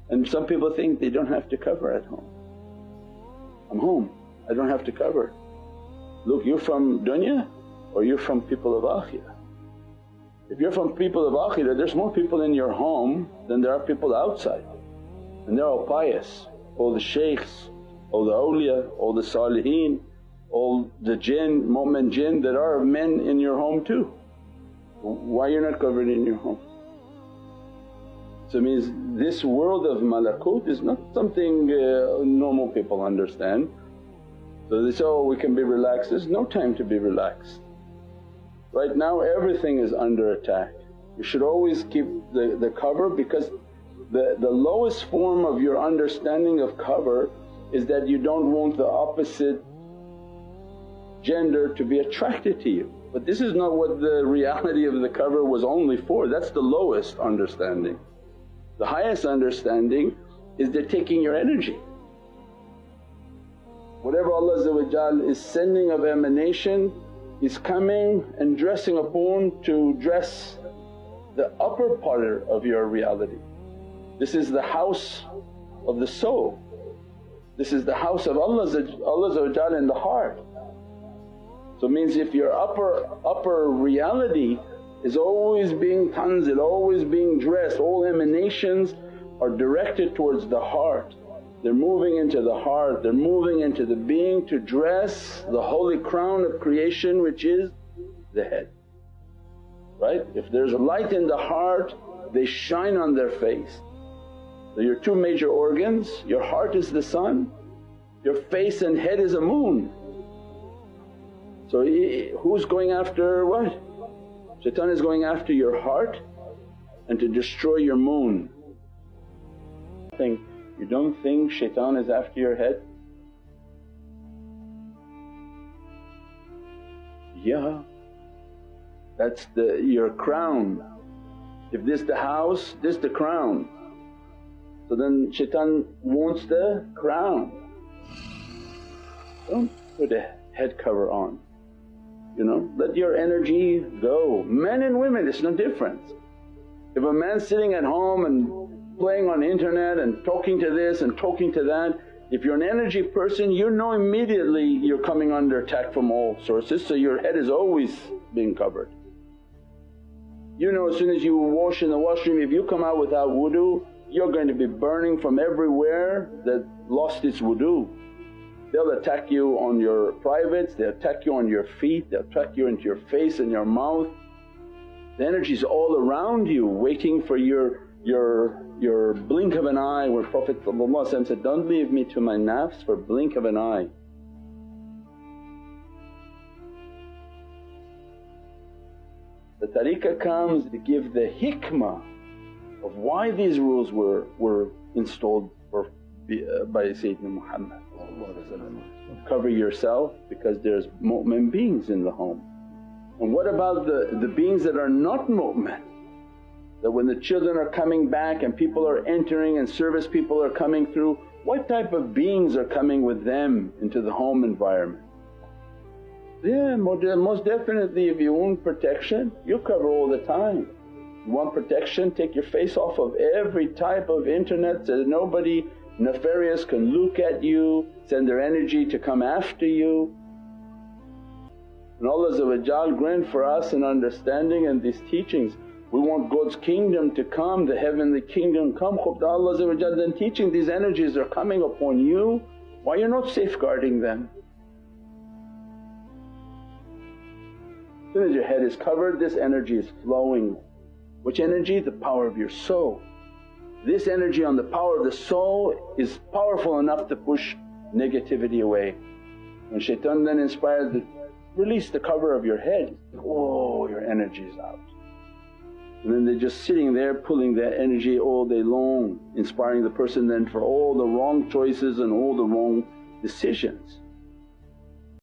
And some people think they don't have to cover at home. I'm home, I don't have to cover. Look, you're from dunya or you're from people of akhirah. If you're from people of akhirah, there's more people in your home than there are people outside, and they're all pious, all the shaykhs, all the awliya, all the saliheen, all the jinn, mu'min jinn that are men in your home too. Why you're not covered in your home? So it means this world of malakut is not something normal people understand. So they say, oh we can be relaxed. There's no time to be relaxed. Right now everything is under attack. You should always keep the cover, because the lowest form of your understanding of cover is that you don't want the opposite gender to be attracted to you. But this is not what the reality of the cover was only for, that's the lowest understanding. The highest understanding is they're taking your energy. Whatever Allah is sending of emanation is coming and dressing upon to dress the upper part of your reality. This is the house of the soul, this is the house of Allah in the heart. So it means if your upper reality is always being tanzil, always being dressed, all emanations are directed towards the heart. They're moving into the heart, they're moving into the being to dress the holy crown of creation which is the head. Right? If there's a light in the heart they shine on their face. So your two major organs, your heart is the sun, your face and head is a moon. So who's going after what? Shaitan is going after your heart and to destroy your moon. You don't think shaitan is after your head? Yeah, that's your crown. If this the house, this the crown. So then shaitan wants the crown. Don't put a head cover on. Let your energy go. Men and women, it's no difference. If a man's sitting at home and playing on internet and talking to this and talking to that, if you're an energy person you know immediately you're coming under attack from all sources, so your head is always being covered. You know as soon as you wash in the washroom, if you come out without wudu you're going to be burning from everywhere that lost its wudu. They'll attack you on your privates, they'll attack you on your feet, they'll attack you into your face and your mouth. The energy's all around you waiting for your blink of an eye, where Prophet said, don't leave me to my nafs for blink of an eye. The tariqah comes to give the hikmah of why these rules were installed by Sayyidina Muhammad. Cover yourself because there's mu'min beings in the home. And what about the beings that are not mu'min? That when the children are coming back and people are entering and service people are coming through, what type of beings are coming with them into the home environment? Yeah, most definitely if you want protection you cover all the time. You want protection, take your face off of every type of internet so that nobody nefarious can look at you, send their energy to come after you. And Allah grant for us an understanding and these teachings. We want God's kingdom to come, the heavenly kingdom come. Allah then teaching these energies are coming upon you, why you're not safeguarding them? As soon as your head is covered this energy is flowing. Which energy? The power of your soul. This energy on the power of the soul is powerful enough to push negativity away. When shaitan then inspires to release the cover of your head, oh your energy is out. And then they're just sitting there pulling that energy all day long, inspiring the person then for all the wrong choices and all the wrong decisions.